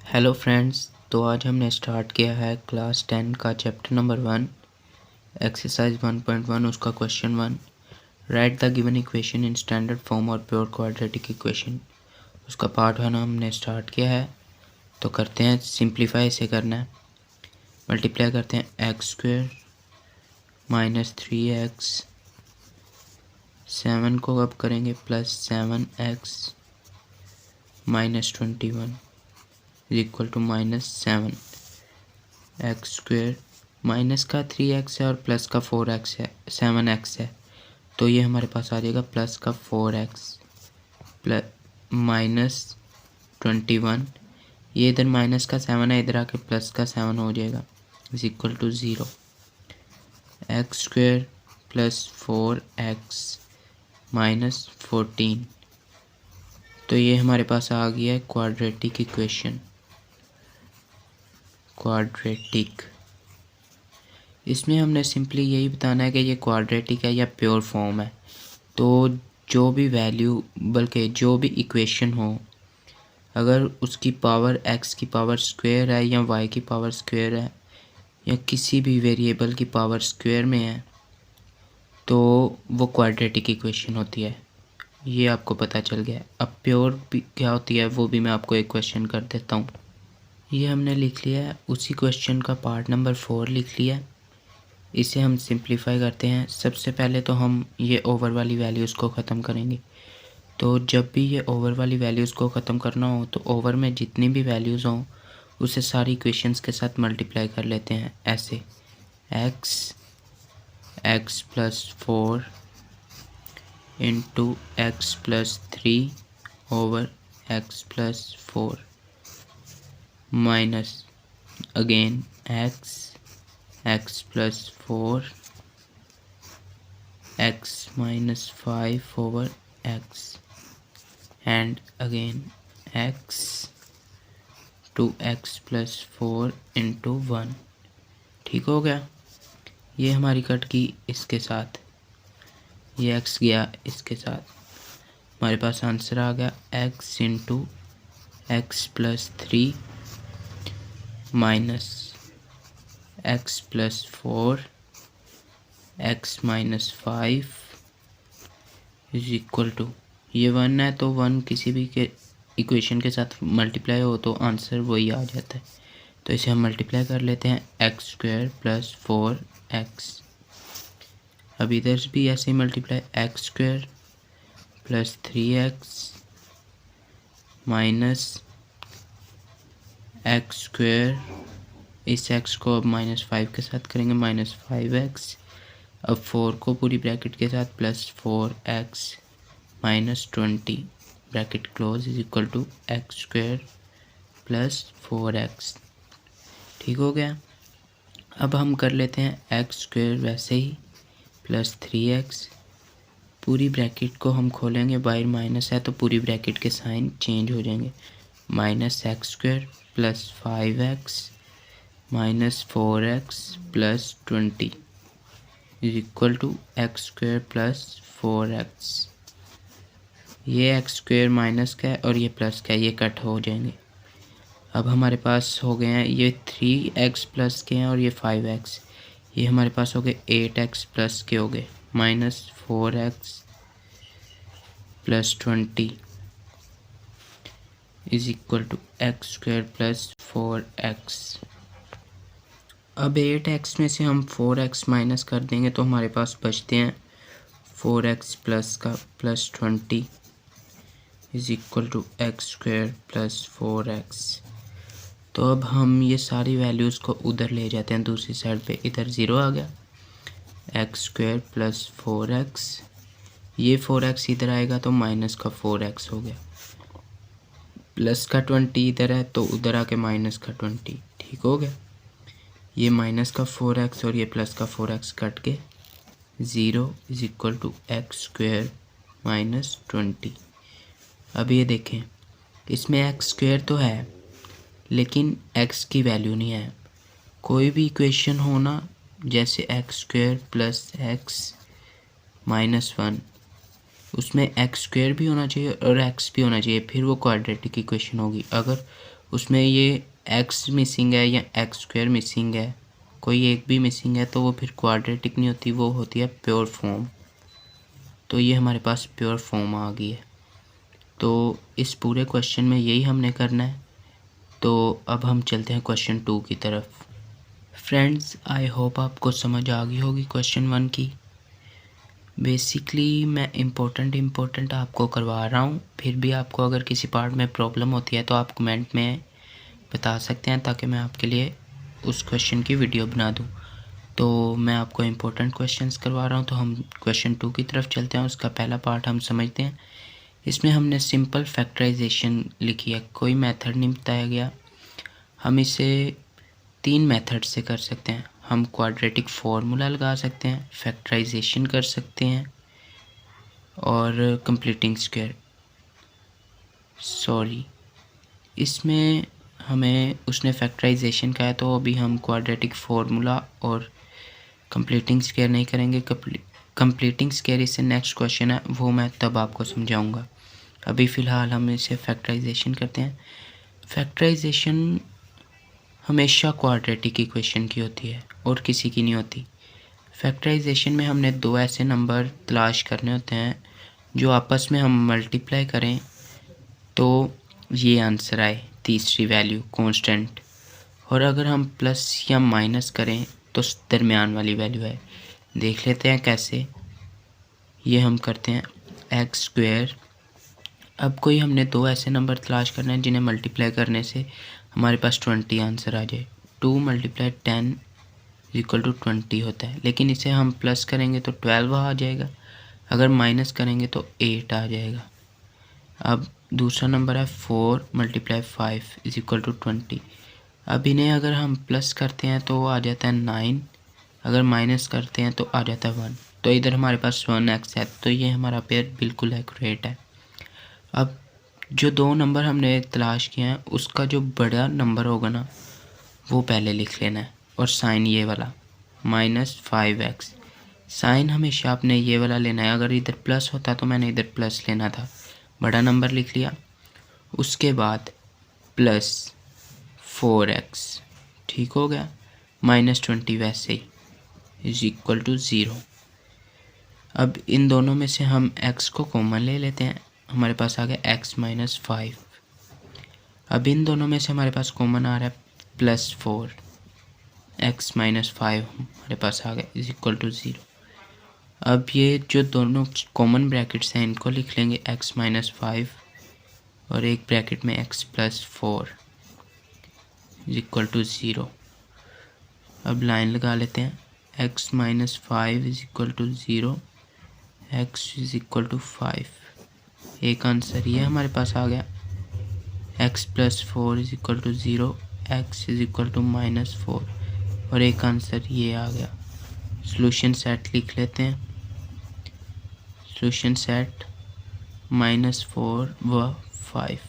Hello friends, तो आज हमने स्टार्ट किया है क्लास 10 का चैप्टर नंबर 1 एक्सरसाइज 1.1 उसका question 1 right the given equation in standard form और प्योर क्वाड्रेटिक इक्वेशन। उसका पार्ट 1 हमने स्टार्ट किया है। तो करते हैं, सिंप्लीफाई इसे करना है। मल्टीप्लाई करते हैं एक्स स्क्वेयर माइनस 3x 7 को अब करेंगे plus 7x minus 21 equal to minus 7 x square minus का 3x है और प्लस का 4x है 7x है, तो ये हमारे पास आ जाएगा प्लस का 4x प्लस माइनस 21। ये इधर माइनस का 7 है, इधर आके प्लस का 7 हो जाएगा is equal to 0। X square plus 4x minus 14, तो ये हमारे पास आ गया है क्वाड्रेटिक इक्वेशन। क्वाड्रेटिक, इसमें हमने सिंपली यही बताना है कि ये क्वाड्रेटिक है या प्योर फॉर्म है। तो जो भी वैल्यू बल्कि जो भी इक्वेशन हो, अगर उसकी पावर x की पावर स्क्वायर है या y की पावर स्क्वायर है या किसी भी वेरिएबल की पावर स्क्वायर में है, तो वो क्वाड्रेटिक इक्वेशन होती है। ये आपको पता चल गया। अब प्योर भी क्या होती है वो भी मैं आपको एक क्वेश्चन कर देता हूँ। ये हमने लिख लिया है, उसी क्वेश्चन का पार्ट नंबर 4 लिख लिया है। इसे हम सिंप्लीफाई करते हैं। सबसे पहले तो हम ये ओवर वाली वैल्यूज़ को ख़त्म करेंगे। तो जब भी ये ओवर वाली वैल्यूज़ को ख़त्म करना हो तो ओवर में जितनी भी वैल्यूज़ हों उसे सारी इक्वेशंस के साथ मल्टीप्लाई कर लेते हैं। ऐसे x plus 4 into x plus 3 over x plus 4 minus again x plus 4 x minus 5 over x and again x to x plus 4 into 1। ठीक हो गया। ये हमारी कट की इसके साथ, ये x गया इसके साथ, हमारे पास आंसर आ गया x into x plus 3 minus x plus 4 x minus 5 is equal to, ये 1 है तो 1 किसी भी के इक्वेशन के साथ मल्टीप्लाई हो तो आंसर वही आ जाता है। तो इसे हम मल्टीप्लाई कर लेते हैं एक्स स्क्वायर प्लस 4x। अब इधर भी ऐसे ही multiply x square plus 3x minus x square, इस x को अब माइनस 5 के साथ करेंगे माइनस 5x। अब 4 को पूरी ब्रैकेट के साथ plus 4x minus 20 bracket close is equal to x square plus 4x। ठीक हो गया। अब हम कर लेते हैं एक्स स्क्वायर वैसे ही प्लस 3x, पूरी ब्रैकेट को हम खोलेंगे, बाहर माइनस है तो पूरी ब्रैकेट के साइन चेंज हो जाएंगे। Minus x square plus 5x minus 4x plus 20 is equal to x square plus 4x। ये एक्स स्क्वायर माइनस का है और ये प्लस का है, ये कट हो जाएंगे। अब हमारे पास हो गए हैं ये 3x प्लस के हैं और ये 5x, ये हमारे पास हो गए 8x प्लस के हो गए minus 4x plus 20 is equal to x square plus 4x। अब 8x में से हम 4x माइनस कर देंगे तो हमारे पास बचते हैं 4x प्लस का plus 20 is equal to x square plus 4x। तो अब हम ये सारी वैल्यूज़ को उधर ले जाते हैं दूसरी साइड पे, इधर 0 आ गया, एक्स स्क्वायर प्लस 4x, ये 4x इधर आएगा तो माइनस का 4x हो गया, प्लस का 20 इधर है तो उधर आके माइनस का 20। ठीक हो गया। ये माइनस का 4x और ये प्लस का 4x कट के 0 is equal to x square minus 20। अब ये देखें, इसमें एक्स स्क्वायर तो है लेकिन x की वैल्यू नहीं है। कोई भी इक्वेशन हो ना, जैसे x square plus x minus 1, उसमें एक्स स्क्वायर भी होना चाहिए और x भी होना चाहिए, फिर वो क्वाड्रेटिक इक्वेशन होगी। अगर उसमें ये एक्स मिसिंग है या एक्स स्क्वायर मिसिंग है, कोई एक भी मिसिंग है तो वो फिर क्वाड्रेटिक नहीं होती, वो होती है प्योर फॉर्म। तो ये हमारे पास प्योर फॉर्म आ गई है। तो इस पूरे क्वेश्चन में यही हमने करना है। तो अब हम चलते हैं क्वेश्चन 2 की तरफ। फ्रेंड्स, आई होप आपको समझ आ गई होगी क्वेश्चन 1 की। बेसिकली मैं इम्पोर्टेंट आपको करवा रहा हूँ, फिर भी आपको अगर किसी पार्ट में प्रॉब्लम होती है तो आप कमेंट में बता सकते हैं, ताकि मैं आपके लिए उस क्वेश्चन की वीडियो बना दूँ। तो मैं आपको इम्पोर्टेंट क्वेश्चंस करवा रहा हूँ। तो हम क्वेश्चन 2 की तरफ चलते हैं। उसका पहला पार्ट हम समझते हैं। इसमें हमने सिंपल फैक्टराइजेशन लिखी है, कोई मेथड नहीं बताया गया। हम इसे 3 मेथड से कर सकते हैं। हम क्वाड्रेटिक फार्मूला लगा सकते हैं, फैक्टराइजेशन कर सकते हैं और कंप्लीटिंग स्क्वायर। इसमें हमें उसने फैक्टराइजेशन कहा है, तो अभी हम क्वाड्रेटिक फार्मूला और कंप्लीटिंग स्क्वायर नहीं करेंगे। कंप्लीटिंग स्क्वायर इससे नेक्स्ट क्वेश्चन है, वो मैं तब आपको समझाऊंगा। अभी फ़िलहाल हम इसे फैक्टराइजेशन करते हैं। फैक्टराइजेशन हमेशा क्वाड्रेटिक इक्वेशन की होती है और किसी की नहीं होती। फैक्टराइजेशन में हमने 2 ऐसे नंबर तलाश करने होते हैं जो आपस में हम मल्टीप्लाई करें तो ये आंसर आए, तीसरी वैल्यू कांस्टेंट। और अगर हम प्लस या माइनस करें तो दरमियान वाली वैल्यू है। देख लेते हैं कैसे। ये हम करते हैं एक्स स्क्वायर। अब कोई हमने 2 ऐसे नंबर तलाश करने हैं जिन्हें मल्टीप्लाई करने से हमारे पास 20 आंसर आ जाए। 2 × 10 = 20 होता है, लेकिन इसे हम प्लस करेंगे तो 12 आ जाएगा, अगर माइनस करेंगे तो 8 आ जाएगा। अब दूसरा नंबर है 4 × 5 = 20। अब इन्हें अगर हम प्लस करते हैं तो आ जाता है 9, अगर माइनस करते हैं तो आ जाता है 1। तो इधर हमारे पास 1x है, तो ये हमारा पेयर बिल्कुल एक्यूरेट है। अब जो 2 नंबर हमने तलाश किए हैं उसका जो बड़ा नंबर होगा ना, वो पहले लिख लेना है। और साइन ये वाला -5x, साइन हमेशा आपने ये वाला लेना है। अगर इधर प्लस होता तो मैंने इधर प्लस लेना था, बड़ा नंबर लिख लिया। उसके बाद प्लस 4x, ठीक हो गया। -20 वैसे ही = 0। अब इन दोनों में से हम x को कॉमन ले लेते हैं, हमारे पास आ गया x - 5। अब इन दोनों में से हमारे पास कॉमन आ रहा है +4, x - 5 हमारे पास आ गया = 0। अब ये जो दोनों कॉमन ब्रैकेट्स हैं इनको लिख लेंगे x - 5 और एक ब्रैकेट में x + 4 = 0। अब लाइन लगा लेते हैं, x - 5 = 0, x = 5। एक आंसर ये हमारे पास आ गया, x + 4 = 0, x = -4। और एक आंसर ये आ गया। सॉल्यूशन सेट लिख लेते हैं, सॉल्यूशन सेट -4 व 5।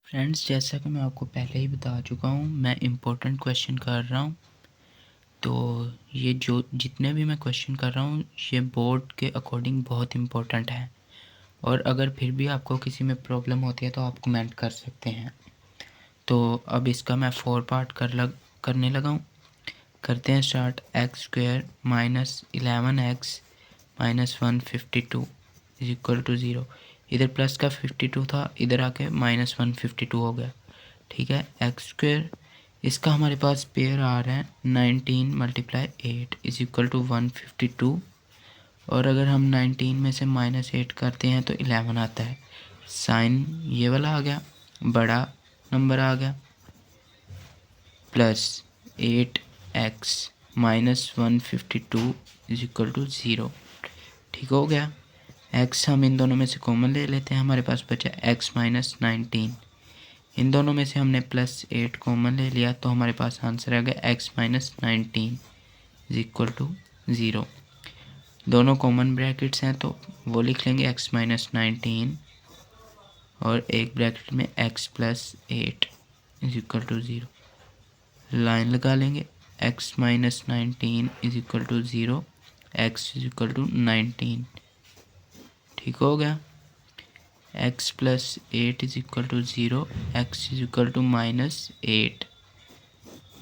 फ्रेंड्स, जैसा कि मैं आपको पहले ही बता चुका हूँ, मैं इम्पोर्टेंट क्वेश्चन कर रहा हूँ। तो ये जो जितने भी मैं क्वेश्चन कर रहा हूँ ये बोर्ड के अकॉर्डिंग बहुत इम्पोर्टेंट है। और अगर फिर भी आपको किसी में प्रॉब्लम होती है तो आप कमेंट कर सकते हैं। तो अब इसका मैं 4 पार्ट करने लगा हूँ। करते हैं स्टार्ट। x² - 11x - 152 = 0। इधर प्लस का 52 था, इधर आके -152 हो गया, ठीक है। x², इसका हमारे पास पेयर आ रहा है 19 × 8 = 152। और अगर हम 19 में से -8 करते हैं तो 11 आता है। साइन ये वाला आ गया, बड़ा नंबर आ गया, प्लस 8x - 152 = 0, ठीक हो गया। x हम इन दोनों में से कॉमन ले लेते हैं, हमारे पास बचा x - 19। इन दोनों में से हमने +8 कॉमन ले लिया तो हमारे पास आंसर आ गया x - 19 = 0। दोनों कॉमन ब्रैकेट्स हैं तो वो लिख लेंगे x - 19 और एक ब्रैकेट में x + 8 = 0। लाइन लगा लेंगे, x - 19 = 0, x = 19, ठीक हो गया। x plus 8 is equal to 0, x is equal to -8।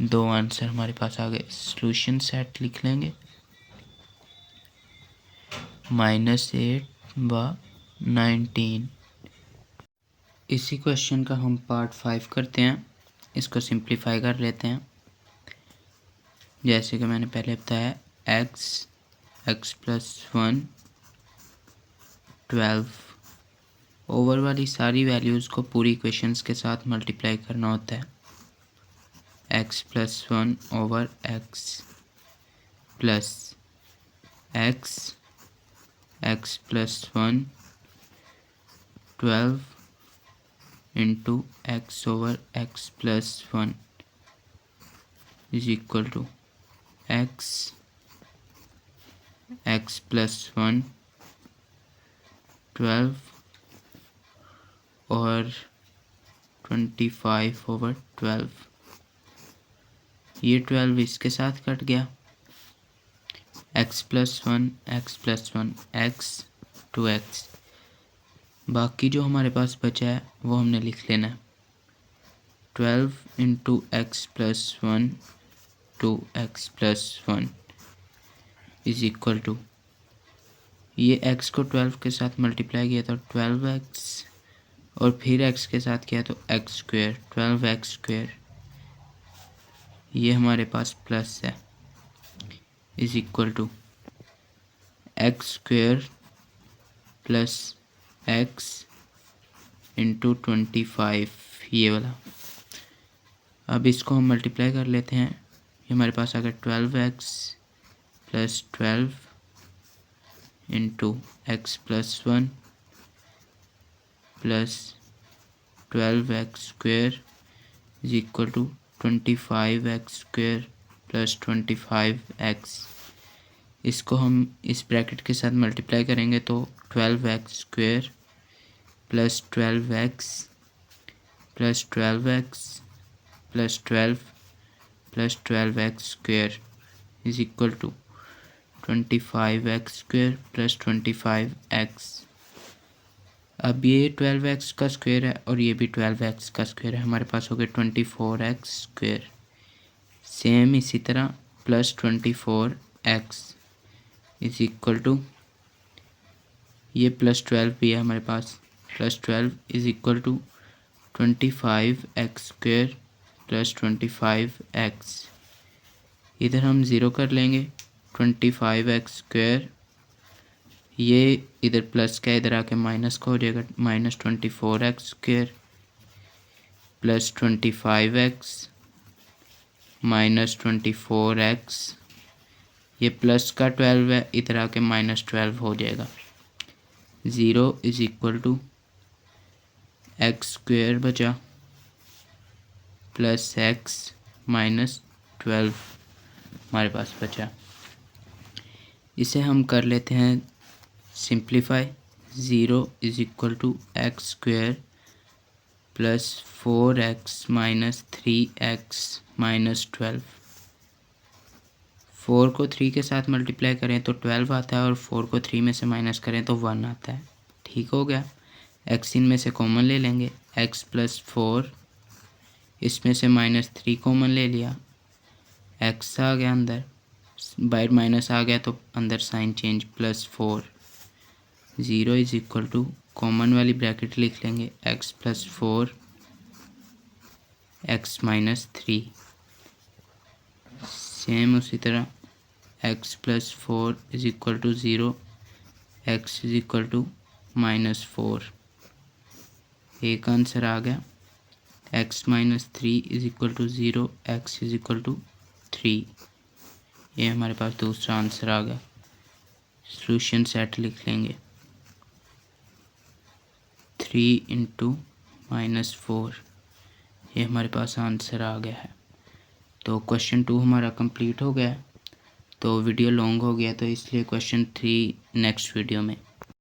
दो आंसर हमारे पास आ गए। सॉल्यूशन सेट लिख लेंगे, -8 व 19। इसी क्वेश्चन का हम पार्ट 5 करते हैं। इसको सिंप्लीफाई कर लेते हैं। जैसे कि मैंने पहले बताया, x प्लस 1 12 ओवर वाली सारी वैल्यूज़ को पूरी इक्वेशंस के साथ मल्टीप्लाई करना होता है। x plus 1 over x plus x plus 1 12 into x over x plus 1 is equal to x plus 1 12 और 25 ओवर 12। ये 12 इसके साथ कट गया। x plus 1 x two x। बाकी जो हमारे पास बचा है वो हमने लिख लेना है। 12 into x plus 1 two x plus 1 is equal to, ये x को 12 के साथ मल्टीप्लाई किया तो 12x और फिर x के साथ किया तो x स्क्वेयर, 12x स्क्वेयर। ये हमारे पास प्लस है, is equal to x square plus x into 25, ये वाला। अब इसको हम मल्टीप्लाई कर लेते हैं। ये हमारे पास आ गया 12x plus 12 into x plus 1 plus 12x square is equal to 25x square plus 25x। इसको हम इस ब्रैकेट के साथ मल्टीप्लाई करेंगे तो 12x square plus 12x plus 12x plus 12 plus 12x square is equal to 25x square plus 25x। अब ये 12x का स्क्वेयर है और ये भी 12x का स्क्वेयर है। हमारे पास हो गया 24x स्क्वेयर। सेम इसी तरह plus 24x is equal to, ये प्लस 12 भी है हमारे पास, plus 12 is equal to 25x square plus 25x। इधर हम ज़ीरो कर लेंगे। 25x स्क्वेयर, ये इधर प्लस का इधर आके माइनस का हो जाएगा, -24x square plus 25x -24x। ये प्लस का 12 है, इधर आके -12 हो जाएगा। 0 is equal to x square बचा प्लस x -12 हमारे पास बचा। इसे हम कर लेते हैं simplify. 0 is equal to x square plus 4x minus 3x minus 12। 4 को 3 के साथ मल्टीप्लाई करें तो 12 आता है और 4 को 3 में से माइनस करें तो 1 आता है। ठीक हो गया। x इनमें से कॉमन ले लेंगे, x प्लस 4, इसमें से -3 कॉमन ले लिया, x आ गया अंदर, बाहर माइनस आ गया तो अंदर sign change, plus 4। 0 is equal to, common वाली ब्रैकेट लिख लेंगे, x plus 4 x minus 3। Same उसी तरह x plus 4 is equal to 0, x is equal to -4। एक आंसर आ गया। x minus 3 is equal to 0, x is equal to 3। ये हमारे पास दूसरा आंसर आ गया। सॉल्यूशन सेट लिख लेंगे, 3 इंटू -4। ये हमारे पास आंसर आ गया है। तो क्वेश्चन 2 हमारा कंप्लीट हो गया। तो वीडियो लॉन्ग हो गया तो इसलिए क्वेश्चन 3 नेक्स्ट वीडियो में।